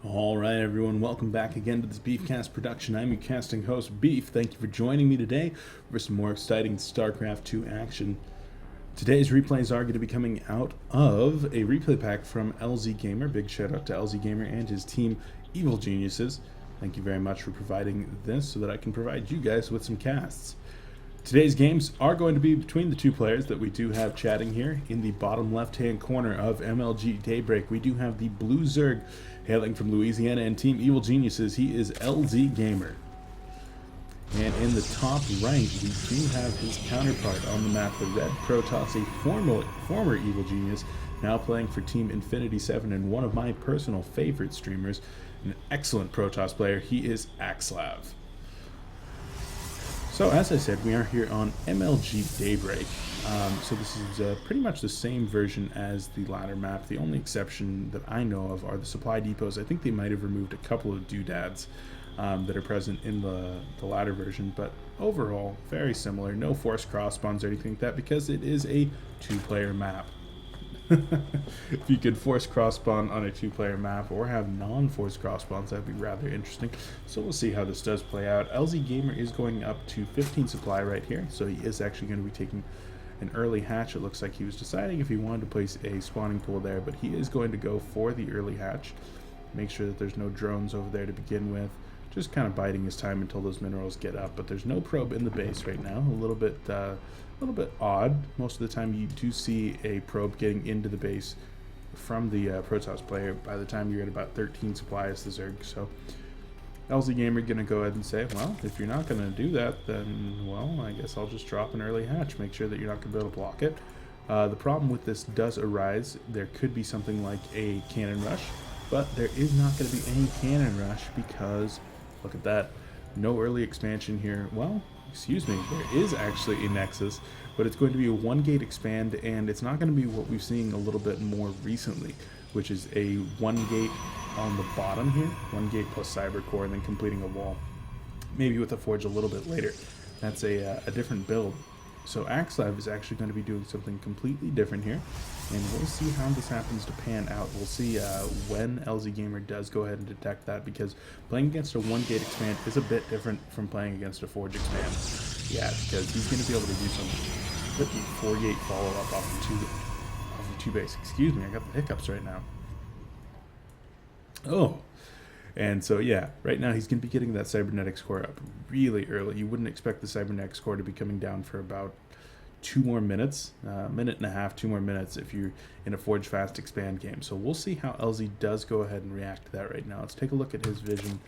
All right, everyone, welcome back again to this Beefcast production. I'm your casting host, Beef. Thank you for joining me today for some more exciting StarCraft 2 action. Today's replays are going to be coming out of a replay pack from LzGaMeR. Big shout out to LzGaMeR and his team, Evil Geniuses. Thank you very much for providing this so that I can provide you guys with some casts. Today's games are going to be between the two players that we do have chatting here. In the bottom left-hand corner of MLG Daybreak, we do have the Blue Zerg hailing from Louisiana and Team Evil Geniuses. He is LzGaMeR. And in the top right, we do have his counterpart on the map, the Red Protoss, a former Evil Genius, now playing for Team Infinity 7 and one of my personal favorite streamers, an excellent Protoss player. He is iS.Axslav. So as I said, we are here on MLG Daybreak. So this is pretty much the same version as the ladder map. The only exception that I know of are the supply depots. I think they might have removed a couple of doodads that are present in the ladder version, but overall very similar. No forced cross spawns or anything like that because it is a two-player map. If you could force cross spawn on a two-player map or have non-forced cross spawns, that'd be rather interesting. So we'll see how this does play out. LzGaMeR is going up to 15 supply right here, so he is actually going to be taking an early hatch. It looks like he was deciding if he wanted to place a spawning pool there, but he is going to go for the early hatch. Make sure that there's no drones over there to begin with. Just kind of biding his time until those minerals get up, but there's no probe in the base right now. A little bit odd. Most of the time you do see a probe getting into the base from the Protoss player by the time you're at about 13 supply as the Zerg. So LzGaMER gonna go ahead and say, well, if you're not gonna do that, then well, I guess I'll just drop an early hatch. Make sure that you're not gonna be able to block it. The problem with this does arise. There could be something like a cannon rush, but there is not going to be any cannon rush because look at that. No early expansion here. Well, excuse me, there is actually a Nexus, but it's going to be a 1-gate expand, and it's not going to be what we've seen a little bit more recently, which is a 1-gate on the bottom here, 1-gate plus cyber core, and then completing a wall. Maybe with a forge a little bit later. That's a different build. So iS.Axslav is actually going to be doing something completely different here, and we'll see how this happens to pan out. We'll see when LzGaMeR does go ahead and detect that, because playing against a 1-gate expand is a bit different from playing against a forge expand. Yeah, because he's going to be able to do some 4-gate follow-up off the 2 base. Excuse me, I got the hiccups right now. Oh. And so, yeah, right now he's going to be getting that cybernetics core up really early. You wouldn't expect the cybernetics core to be coming down for about 2 more minutes, minute and a half, 2 more minutes if you're in a Forge Fast Expand game. So we'll see how LZ does go ahead and react to that right now. Let's take a look at his vision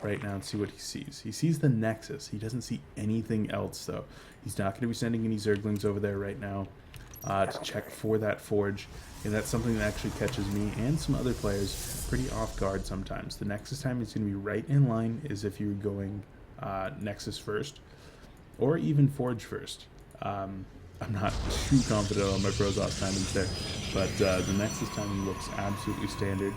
right now and see what he sees. He sees the Nexus. He doesn't see anything else, though. He's not going to be sending any Zerglings over there right now to check for that Forge. And that's something that actually catches me and some other players pretty off guard sometimes. The Nexus time is going to be right in line as if you were going Nexus first or even Forge first. I'm not too confident on my Protoss timings there, but the Nexus timing looks absolutely standard.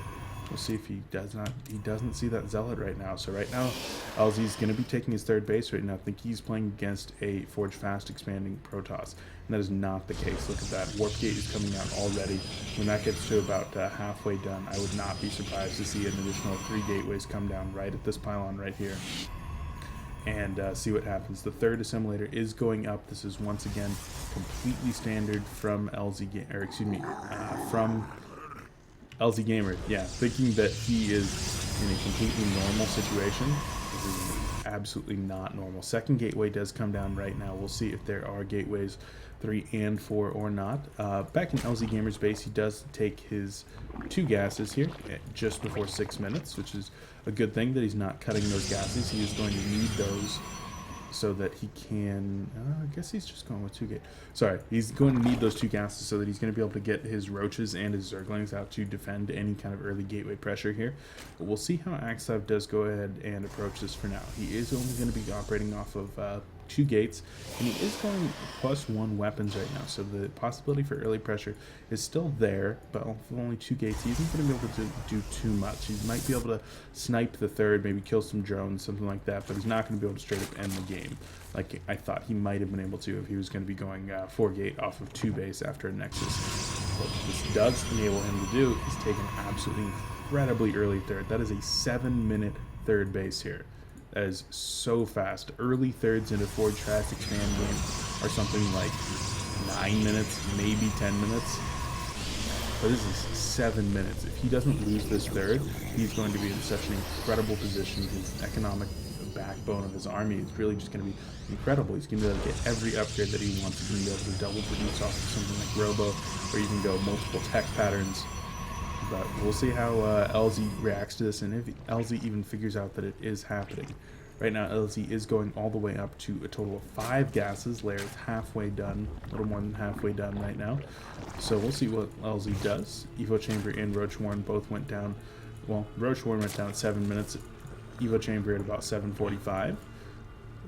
We'll see if he doesn't see that Zealot right now. So right now, LZ's going to be taking his 3rd base right now. I think he's playing against a Forge Fast expanding Protoss. And that is not the case. Look at that. Warp Gate is coming out already. When that gets to about halfway done, I would not be surprised to see an additional 3 gateways come down right at this pylon right here. And see what happens. The 3rd assimilator is going up. This is once again completely standard from from LzGaMeR, yeah, thinking that he is in a completely normal situation. This is absolutely not normal. 2nd gateway does come down right now. We'll see if there are gateways 3 and 4 or not. Back in LzGaMER's base, he does take his 2 gases here at just before 6 minutes, which is a good thing that he's not cutting those gases. He is going to need those so that he can, I guess he's just going with 2 gate. Sorry, he's going to need those 2 gases so that he's going to be able to get his roaches and his Zerglings out to defend any kind of early gateway pressure here. But we'll see how iS.Axslav does go ahead and approach this for now. He is only going to be operating off of 2 gates, and he is going +1 weapons right now, so the possibility for early pressure is still there, but with only 2 gates, he isn't going to be able to do too much. He might be able to snipe the 3rd, maybe kill some drones, something like that, but he's not going to be able to straight up end the game like I thought he might have been able to if he was going to be going 4 gate off of 2 base after a Nexus. What this does enable him to do is take an absolutely incredibly early third. That is a 7-minute third base here. That is so fast. Early thirds in a Forge Fast Expand game are something like 9 minutes, maybe 10 minutes. But this is 7 minutes. If he doesn't lose this third, he's going to be in such an incredible position. His economic backbone of his army is really just going to be incredible. He's going to be able to get every upgrade that he wants. He's going to be able to double produce off of something like Robo, or you can go multiple tech patterns. But we'll see how LZ reacts to this, and if LZ even figures out that it is happening. Right now, LZ is going all the way up to a total of 5 gases. Lair is halfway done, a little more than halfway done right now. So we'll see what LZ does. Evo Chamber and Roach Warren both went down. Well, Roach Warren went down at 7 minutes. Evo Chamber at about 7:45.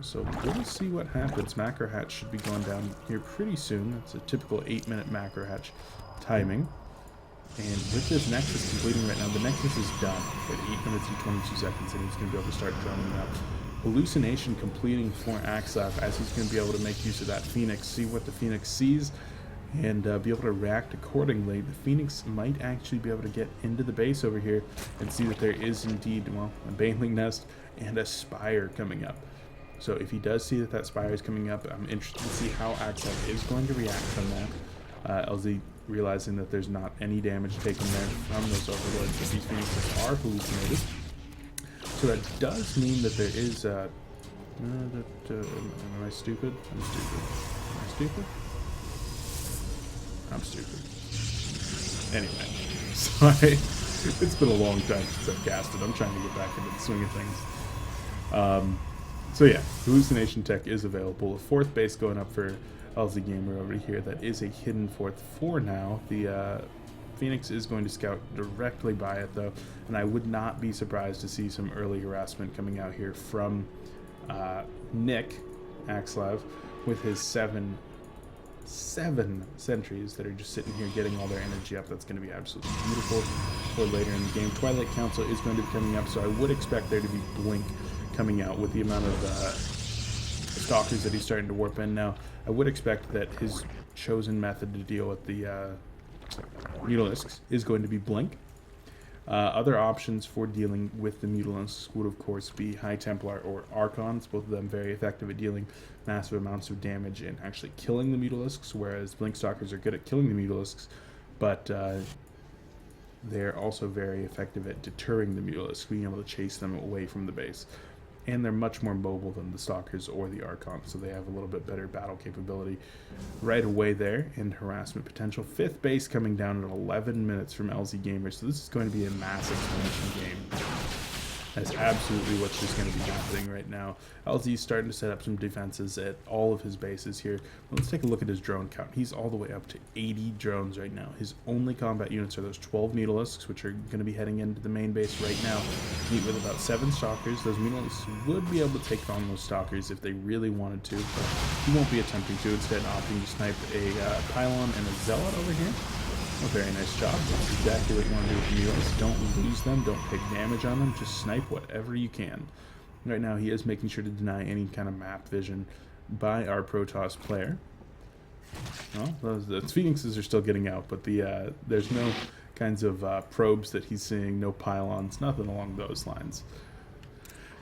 So we'll see what happens. Macro Hatch should be going down here pretty soon. That's a typical 8-minute Macro Hatch timing. And with this Nexus completing right now, the Nexus is done at 8 minutes and 22 seconds, and he's going to be able to start droning up. Hallucination completing for Axslav, as he's going to be able to make use of that Phoenix, see what the Phoenix sees, and be able to react accordingly. The Phoenix might actually be able to get into the base over here and see that there is indeed, well, a Baneling Nest and a Spire coming up. So if he does see that that Spire is coming up, I'm interested to see how Axslav is going to react from that. LZ realizing that there's not any damage taken there from those overlords, that these Phoenixes are hallucinated. So that does mean that there is am I stupid? I'm stupid. Am I stupid? I'm stupid. Anyway, sorry. It's been a long time since I've casted. I'm trying to get back into the swing of things. So yeah, hallucination tech is available. A 4th base going up for LzGaMeR over here. That is a hidden 4th for now. The Phoenix is going to scout directly by it though, and I would not be surprised to see some early harassment coming out here from Nick Axslav with his 7 sentries that are just sitting here getting all their energy up. That's going to be absolutely beautiful for later in the game. Twilight Council is going to be coming up, so I would expect there to be Blink coming out with the amount of stalkers that he's starting to warp in now. I would expect that his chosen method to deal with the Mutalisks is going to be Blink. Other options for dealing with the Mutalisks would of course be High Templar or Archons, both of them very effective at dealing massive amounts of damage and actually killing the Mutalisks, whereas Blink Stalkers are good at killing the Mutalisks, but they're also very effective at deterring the Mutalisks, being able to chase them away from the base. And they're much more mobile than the Stalkers or the Archons, so they have a little bit better battle capability right away there, and harassment potential. 5th base coming down at 11 minutes from LzGaMeR, so this is going to be a massive finishing game. That's absolutely what's just going to be happening right now. LZ is starting to set up some defenses at all of his bases here. Let's take a look at his drone count. He's all the way up to 80 drones right now. His only combat units are those 12 Mutalisks, which are going to be heading into the main base right now. Meet with about 7 Stalkers. Those Mutalisks would be able to take on those Stalkers if they really wanted to, but he won't be attempting to. Instead, opting to snipe a Pylon and a Zealot over here. A very nice job. That's exactly what you want to do with the Mutalisks. Don't lose them, don't take damage on them, just snipe whatever you can. Right now he is making sure to deny any kind of map vision by our Protoss player. Well, those Phoenixes are still getting out, but there's no kinds of probes that he's seeing, no pylons, nothing along those lines.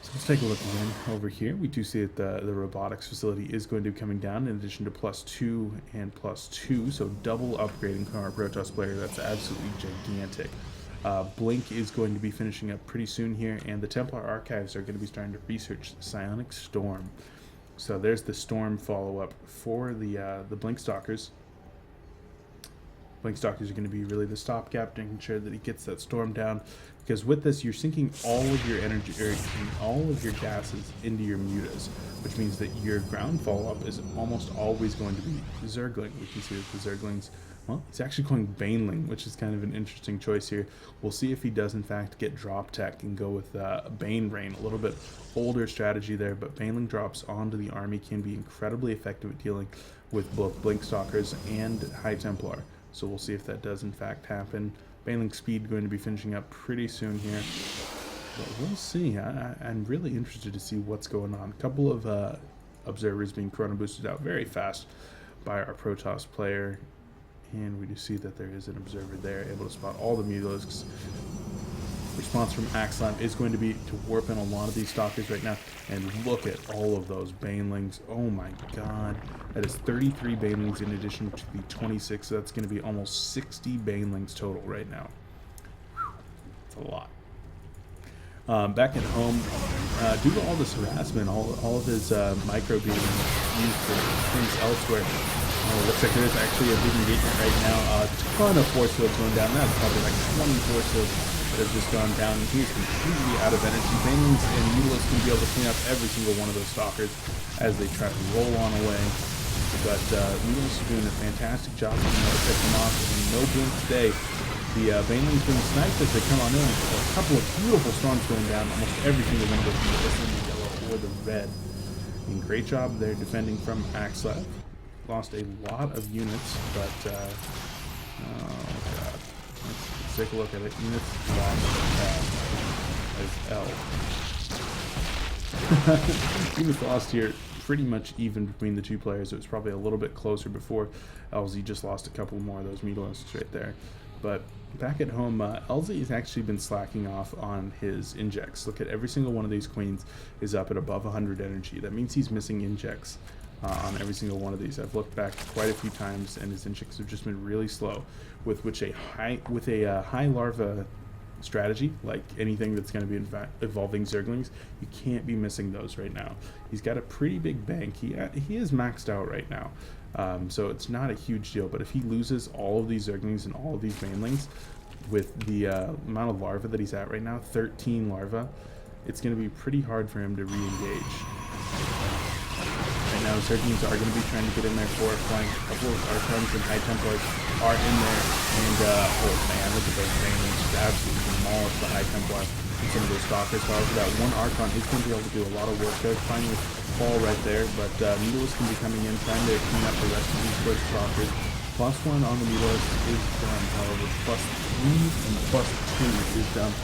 So let's take a look again over here. We do see that the robotics facility is going to be coming down in addition to +2 and +2, so double upgrading from our Protoss player. That's absolutely gigantic. Blink is going to be finishing up pretty soon here, and the Templar Archives are going to be starting to research Psionic Storm. So there's the Storm follow-up for the Blink Stalkers. Blink Stalkers are going to be really the stopgap, making sure that he gets that Storm down, because with this you're sinking all of your energy, or all of your gases into your mutas, which means that your ground follow-up is almost always going to be Zergling. We can see that the Zerglings, well, he's actually going Baneling, which is kind of an interesting choice here. We'll see if he does in fact get drop tech and go with Bane Rain, a little bit older strategy there, but Baneling drops onto the army can be incredibly effective at dealing with both Blink Stalkers and High Templar. So we'll see if that does in fact happen. Baneling speed going to be finishing up pretty soon here. But we'll see. I'm really interested to see what's going on. A couple of observers being chrono boosted out very fast by our Protoss player. And we do see that there is an observer there, able to spot all the Mutalisks. response from iS.Axslav is going to be to warp in a lot of these stalkers right now. And look at all of those banelings. Oh my god. That is 33 banelings in addition to the 26. So that's going to be almost 60 banelings total right now. It's a lot. Back at home, due to all this harassment, all of his micro being used for things elsewhere, looks like there is actually a big engagement right now. A ton of force fields going down. That's probably like 20 force fields that have just gone down. And he's completely out of energy. Banelings and Mutilas can be able to clean up every single one of those stalkers as they try to roll on away. But Mutilas are doing a fantastic job of picking them off. And no blink today. The Banelings being sniped as they come on in. A couple of beautiful storms going down. Almost every single one of those Mutilas in the yellow or the red. And great job there defending from iS.Axslav. Lost a lot of units, but oh god. Let's take a look at it. Units lost as L. Units lost here pretty much even between the two players. It was probably a little bit closer before. LZ just lost a couple more of those Mutilas right there. But back at home, LZ has actually been slacking off on his injects. Look at every single one of these queens is up at above 100 energy. That means he's missing injects on every single one of these. I've looked back quite a few times, and his injects have just been really slow. With which a high larva strategy, like anything that's going to be evolving Zerglings, you can't be missing those right now. He's got a pretty big bank. He is maxed out right now. So it's not a huge deal, but if he loses all of these Zerglings and all of these Banelings with the amount of larvae that he's at right now, 13 larvae, it's going to be pretty hard for him to re-engage. Right now, Zerglings are going to be trying to get in there for flying. A couple of Archons and High Templars are in there, and oh man, look at those Banelings just absolutely demolish the High Templar and some of those Stalkers. However, that one Archon is going to be able to do a lot of work there, finding fall right there, but Mutilas can be coming in, trying to clean up the rest of these first Stalkers. +1 on the Mutilas is done, however, +3 and +2 is done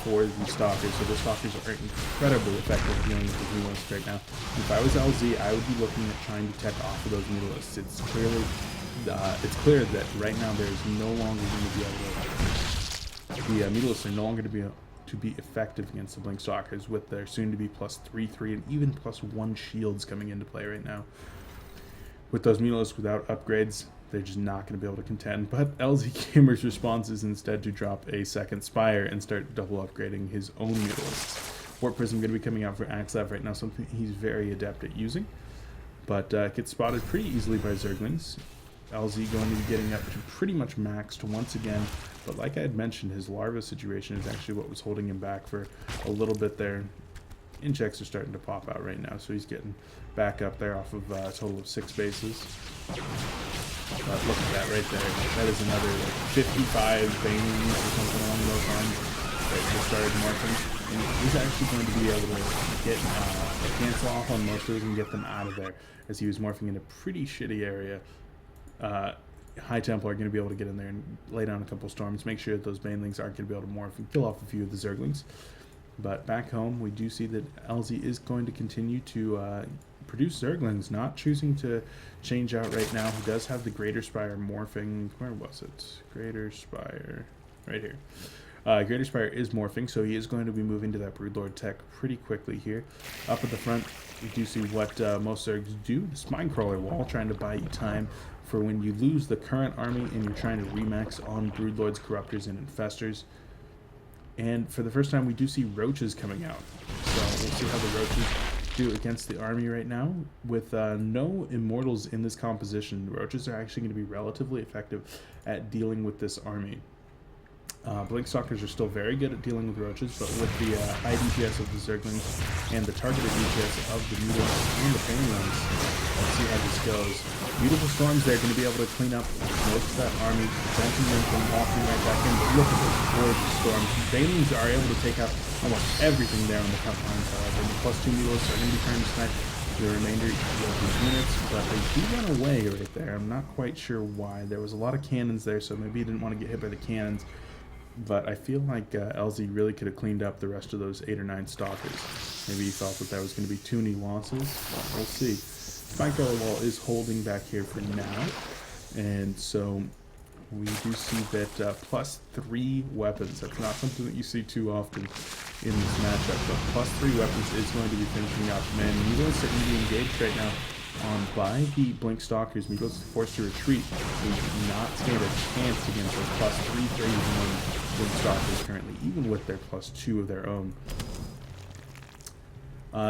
for the Stalkers. So the Stalkers are incredibly effective dealing with the Mutilas right now. If I was LZ, I would be looking at trying to tech off of those Mutilas. It's clear that right now there is no longer going to be able to, the Mutilas are no longer to be effective against the Blink Stalkers with their soon-to-be +3/3 and even +1 shields coming into play right now. With those Mutilas without upgrades, they're just not going to be able to contend. But LzGaMeR's response is instead to drop a second Spire and start double upgrading his own Mutilas. Warp Prism going to be coming out for iS.Axslav right now, something he's very adept at using. But gets spotted pretty easily by Zerglings. LZ going to be getting up to pretty much maxed once again. But like I had mentioned, his larva situation is actually what was holding him back for a little bit there. Injects are starting to pop out right now, so he's getting back up there off of a total of 6 bases. But look at that right there. That is another like 55 Banelings or something along those lines that just started morphing. And he's actually going to be able to get a cancel off on most of those and get them out of there, as he was morphing in a pretty shitty area. High Templar are going to be able to get in there and lay down a couple storms, make sure that those Banelings aren't going to be able to morph and kill off a few of the Zerglings. But back home, we do see that LZ is going to continue to produce Zerglings, not choosing to change out right now. He does have the Greater Spire morphing. Where was it? Greater Spire. Right here. Greater Spire is morphing, so he is going to be moving to that Broodlord tech pretty quickly here. Up at the front, we do see what most Zergs do. The Spinecrawler Wall, trying to buy you time for when you lose the current army and you're trying to remax on Broodlords, Corruptors, and Infestors. And for the first time, we do see Roaches coming out. So we'll see how the Roaches do against the army right now. With no Immortals in this composition, the Roaches are actually going to be relatively effective at dealing with this army. Blink Stalkers are still very good at dealing with Roaches, but with the high DPS of the Zerglings and the targeted DPS of the Mutilas and the Banelings, let's see how this goes. Beautiful Storms there, going to be able to clean up most of that army, preventing them from walking right back in. But look at those gorgeous Storms. Banelings are able to take out almost everything there on the front lines, however. The +2 Mutilas are going to be trying to snipe the remainder of these units, but they do run away right there. I'm not quite sure why. There was a lot of cannons there, so maybe he didn't want to get hit by the cannons. But I feel like LZ really could have cleaned up the rest of those 8 or 9 Stalkers. Maybe he felt that was going to be too many losses. But we'll see. Spinecrawler Wall is holding back here for now. And so we do see that +3 weapons. That's not something that you see too often in this matchup, but +3 weapons is going to be finishing up. Man, Migos are going to be engaged right now by the Blink Stalkers. Migos is forced to retreat. They do not stand a chance against those +3 for even Blink Stalkers currently, even with their +2 of their own.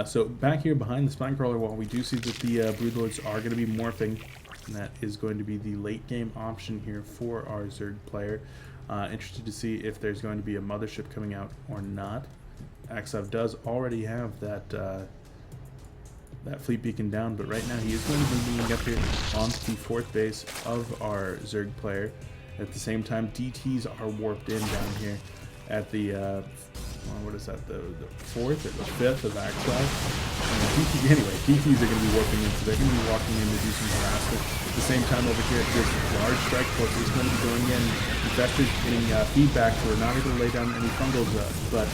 So back here behind the Spine Crawler wall, we do see that the Broodlords are going to be morphing, and that is going to be the late game option here for our Zerg player. Interested to see if there's going to be a mothership coming out or not. Axslav does already have that that fleet beacon down, but right now he is going to be moving up here onto the 4th base of our Zerg player. At the same time, DTs are warped in down here at the what is that, the 4th or the 5th of Axslav. Anyway, DTs are going to be warping in, so they're going to be walking in to do some harassment. At the same time over here, this large strike force is going to be going in. Infestors getting feedback, so we're not able to lay down any fungals, but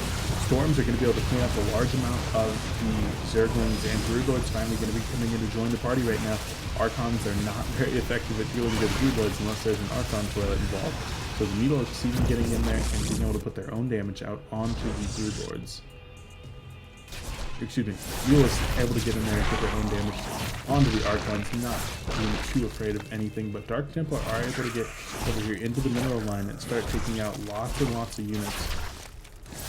Storms are going to be able to clean up a large amount of the Zerglings, and Broodlords finally going to be coming in to join the party right now. Archons are not very effective at dealing with Broodlords unless there's an Archon toilet involved. So the Needles even getting in there and being able to put their own damage out onto the Broodlords. Excuse me, Needles able to get in there and put their own damage onto the Archons, not being too afraid of anything, but Dark Templar are able to get over here into the mineral line and start taking out lots and lots of units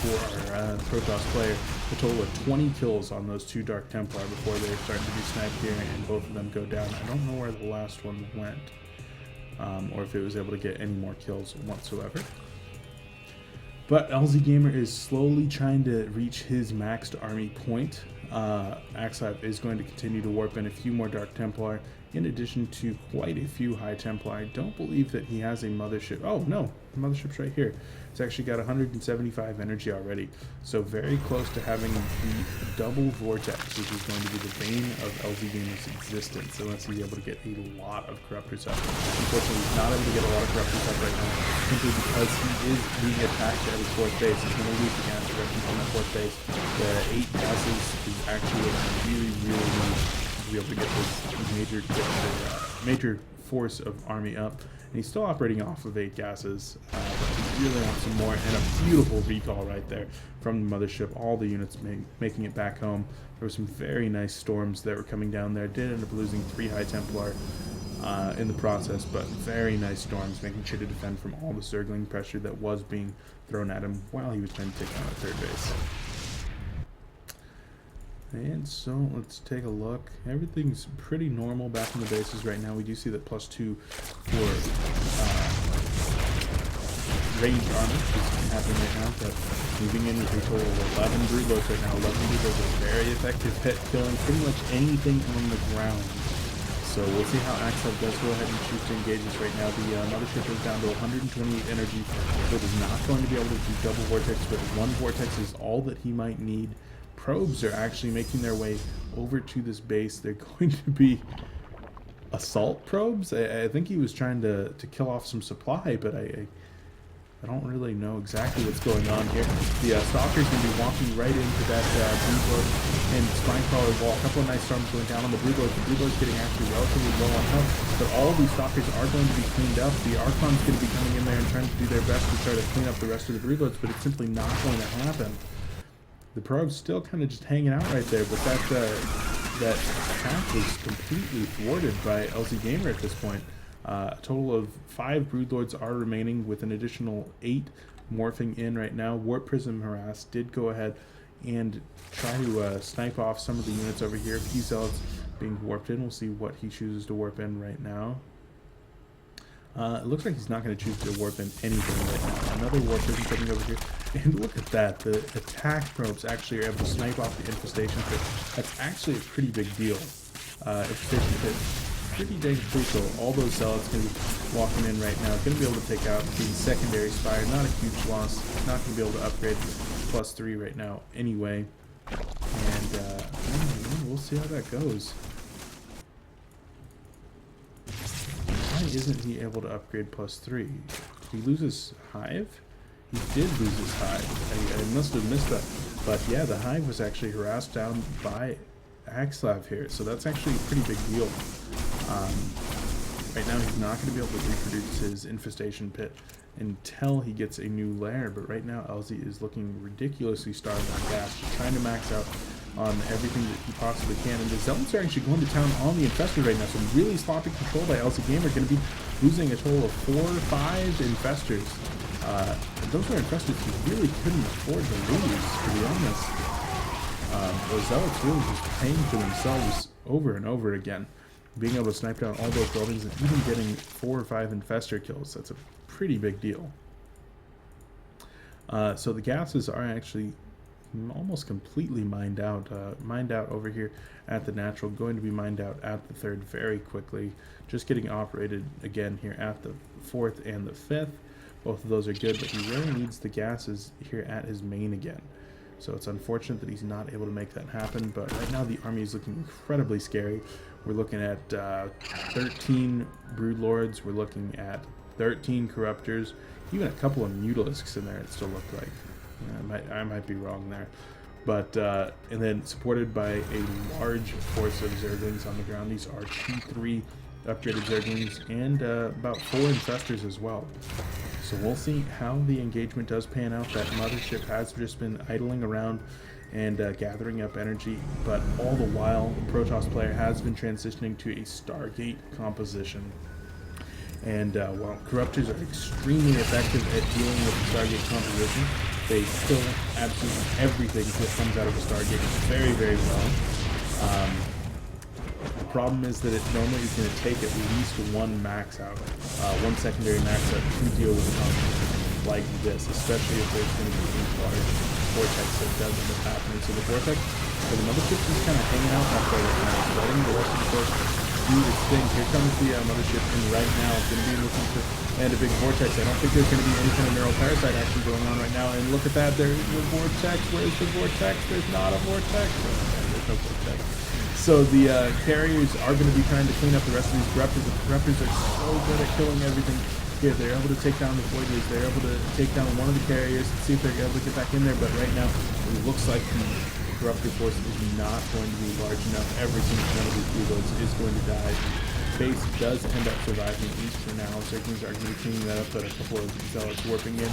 for our Protoss player. A total of 20 kills on those 2 Dark Templar before they're starting to be sniped here, and both of them go down. I don't know where the last one went. Or if it was able to get any more kills whatsoever. But LzGaMeR is slowly trying to reach his maxed army point. Axslav is going to continue to warp in a few more Dark Templar, in addition to quite a few High Templar. I don't believe that he has a mothership. Oh no, the mothership's right here. It's actually got 175 energy already, so very close to having the double vortex, which is going to be the bane of LzGaMeR's existence, unless he's able to get a lot of Corruptors up. Unfortunately, he's not able to get a lot of Corruptors up right now, simply because he is being attacked at his 4th base. He's going to lose the gas direction from that 4th base. The 8 gases is actually what he really needs to be able to get this major force of army up. And he's still operating off of 8 gases, but he really wants some more, and a beautiful recall right there from the mothership. All the units making it back home. There were some very nice storms that were coming down there. Did end up losing 3 High Templar in the process, but very nice storms, making sure to defend from all the Zergling pressure that was being thrown at him while he was trying to take out a 3rd base. And so let's take a look. Everything's pretty normal back in the bases right now. We do see that +2 for range armor is happening right now, but moving in with a total of 11 Broodlords right now. 11 Broodlords are very effective at killing pretty much anything on the ground. So we'll see how Axslav does go ahead and choose to engage this right now. The mothership is down to 128 energy, so it is not going to be able to do double vortex, but 1 vortex is all that he might need. Probes are actually making their way over to this base. They're going to be assault probes. I think he was trying to kill off some supply, but I don't really know exactly what's going on here. The Stalker's going to be walking right into that Broodlord and Spine Crawler wall. A couple of nice storms going down on the Broodlord. The Broodlord's getting actually relatively low on health, but all of these Stalkers are going to be cleaned up. The Archon's going to be coming in there and trying to do their best to try to clean up the rest of the Broodlords, but it's simply not going to happen. The probe's still kind of just hanging out right there, but that attack was completely thwarted by LzGaMeR at this point. A total of 5 Broodlords are remaining, with an additional 8 morphing in right now. Warp Prism Harass did go ahead and try to snipe off some of the units over here. P-Zealots being warped in. We'll see what he chooses to warp in right now. It looks like he's not going to choose to warp in anything right now. Another Warp Prism coming over here. And look at that. The attack probes actually are able to snipe off the infestation pit. That's actually a pretty big deal. Infestation pit, pretty dang crucial. All those zealots going to be walking in right now. Going to be able to take out the secondary spire. Not a huge loss. Not going to be able to upgrade +3 right now anyway. And we'll see how that goes. Why isn't he able to upgrade +3? Did he lose his hive? He did lose his hive. I must have missed that. But yeah, the hive was actually harassed down by Axslav here. So that's actually a pretty big deal. Right now he's not going to be able to reproduce his infestation pit until he gets a new lair, but right now LZ is looking ridiculously starved on gas, just trying to max out on everything that he possibly can. And the Zealots are actually going to town on the infestors right now, so really sloppy control by LzGaMeR, going to be losing a total of 4 or 5 infestors. Those are infestors he really couldn't afford to lose, to be honest. The Zealots really just paying for themselves over and over again. Being able to snipe down all those buildings and even getting 4 or 5 infestor kills, that's a pretty big deal. So the gases are actually almost completely mined out over here at the natural, going to be mined out at the 3rd very quickly, just getting operated again here at the 4th and the 5th. Both of those are good, but he really needs the gases here at his main again. So it's unfortunate that he's not able to make that happen, but right now the army is looking incredibly scary. We're looking at 13 Broodlords, we're looking at 13 Corruptors, even a couple of Mutalisks in there, it still looked like. I might be wrong there. But, and then supported by a large force of Zerglings on the ground. These are T3 upgraded Zerglings and about 4 Infestors as well. So we'll see how the engagement does pan out. That mothership has just been idling around and gathering up energy, but all the while the Protoss player has been transitioning to a Stargate composition. And while Corruptors are extremely effective at dealing with the Stargate composition, they kill absolutely everything that comes out of a Stargate very, very well. The problem is that it normally is going to take at least 1 max out, 1 secondary max out to deal with a composition like this, especially if there's going to be a large vortex that does end up happening. So the vortex for the mothership is kind of hanging out that way right now, letting the rest of the force do its thing. Here comes the mothership, and right now it's going to be looking to land a big vortex. I don't think there's going to be any kind of neural parasite action going on right now. And look at that, there's the vortex. Where's the vortex? There's not a vortex. There's no vortex. So the carriers are going to be trying to clean up the rest of these Corruptors. The Corruptors are so good at killing everything here. They're able to take down the Voiders. They're able to take down one of the carriers and see if they're able to get back in there. But right now, it looks like the Corruptor force is not going to be large enough. Every single one of these Reloads is going to die. Base does end up surviving, at least for now. Zerglings are going to be cleaning that up, but a couple of Zealots warping in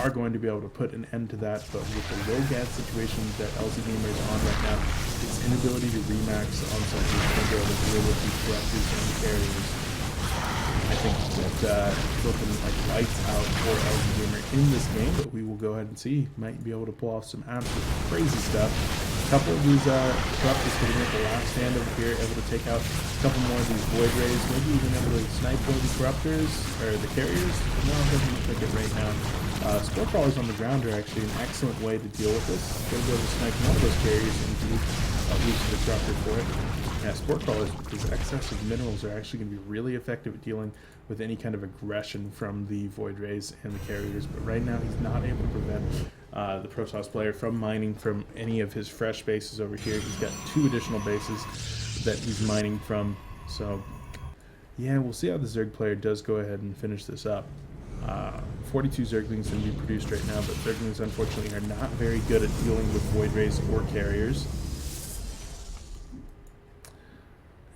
are going to be able to put an end to that. But with the low gas situation that LzGaMeR is on right now, its inability to remax on something is going to be able to deal with these Corruptors and carriers. I think that it's looking like lights out for LzGaMeR in this game, but we will go ahead and see. Might be able to pull off some absolute crazy stuff. A couple of these Corruptors hitting at the last stand over here, able to take out a couple more of these Void Rays, maybe even able to snipe one of the Corruptors, or the carriers. No, it doesn't look like it right now. Spore Crawlers on the ground are actually an excellent way to deal with this. Going to be able to snipe one of those carriers and do use the Corruptor for it. Yeah, Spore Crawlers with these excess of minerals are actually going to be really effective at dealing with any kind of aggression from the Void Rays and the carriers, but right now he's not able to prevent the Protoss player from mining from any of his fresh bases over here. He's got 2 additional bases that he's mining from, so yeah, we'll see how the Zerg player does go ahead and finish this up. 42 Zerglings can be produced right now, but Zerglings unfortunately are not very good at dealing with Void Rays or carriers.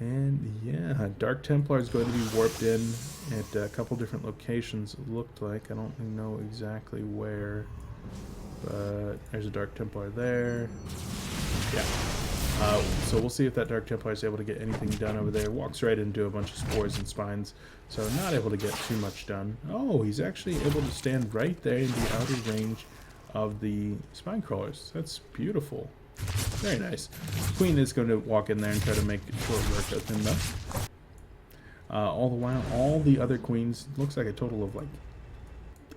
And yeah, Dark Templar is going to be warped in at a couple different locations, it looked like. I don't know exactly where, but there's a Dark Templar there. Yeah. So we'll see if that Dark Templar is able to get anything done over there. Walks right into a bunch of spores and spines, so not able to get too much done. Oh, he's actually able to stand right there in the outer range of the spine crawlers. That's beautiful. Very nice. Queen is going to walk in there and try to make short work of him though. All the while, all the other queens, looks like a total of like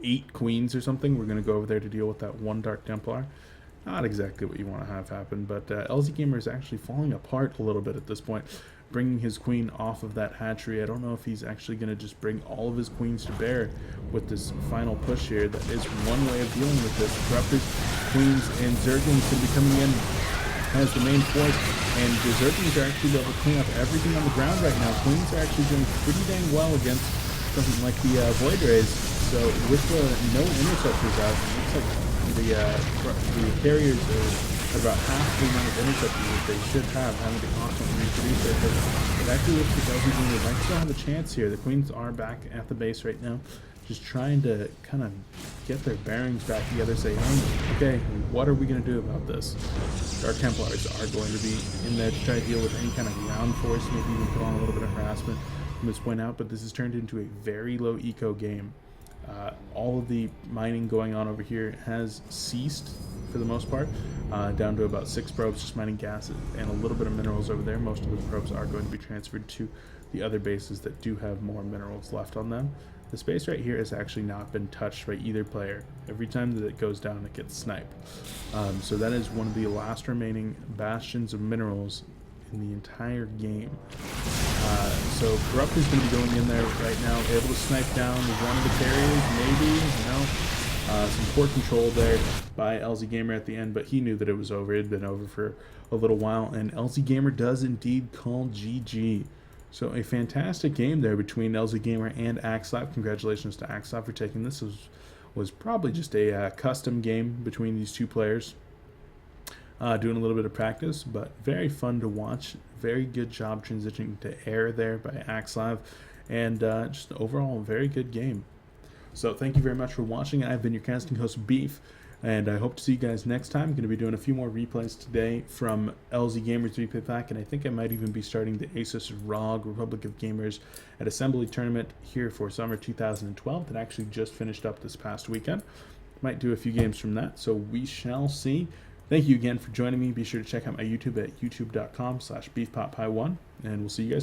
8 queens or something. We're going to go over there to deal with that one Dark Templar. Not exactly what you want to have happen, but LzGaMeR is actually falling apart a little bit at this point, bringing his queen off of that hatchery. I don't know if he's actually going to just bring all of his queens to bear with this final push here. That is one way of dealing with this. Corruptors, queens, and Zerglings can be coming in as the main force, and the Zerglings are actually able to clean up everything on the ground right now. Queens are actually doing pretty dang well against something like the Void Rays. So with the no interceptors out, it looks like the carriers are at about half the amount of interceptors that they should have, having to constantly reproduce it. But it actually looks like LzGaMeR might still have a chance here. The Queens are back at the base right now, just trying to kind of get their bearings back together, say, hey, okay, what are we going to do about this? Dark Templars are going to be in there to try to deal with any kind of ground force, maybe even put on a little bit of harassment from this point out, but this has turned into a very low eco game. All of the mining going on over here has ceased for the most part, down to about 6 probes just mining gases and a little bit of minerals over there. Most of those probes are going to be transferred to the other bases that do have more minerals left on them. This base right here has actually not been touched by either player. Every time that it goes down, it gets sniped. So that is one of the last remaining bastions of minerals in the entire game. So Corrupt is going to be going in there right now, able to snipe down one of the carriers, maybe, some poor control there by LzGaMeR at the end, but he knew that it was over. It had been over for a little while, and LzGaMeR does indeed call GG. So a fantastic game there between LzGaMeR and iS.Axslav. Congratulations to iS.Axslav for taking this. This was probably just a custom game between these two players. Doing a little bit of practice, but very fun to watch. Very good job transitioning to air there by iS.Axslav, and just overall a very good game. So thank you very much for watching. I've been your casting host, Beef, and I hope to see you guys next time. I'm going to be doing a few more replays today from LzGaMER's replay pack, and I think I might even be starting the Asus ROG Republic of Gamers at Assembly tournament here for summer 2012 that actually just finished up this past weekend. Might do a few games from that, so we shall see. Thank you again for joining me. Be sure to check out my YouTube at youtube.com/beefpotpie1, and we'll see you guys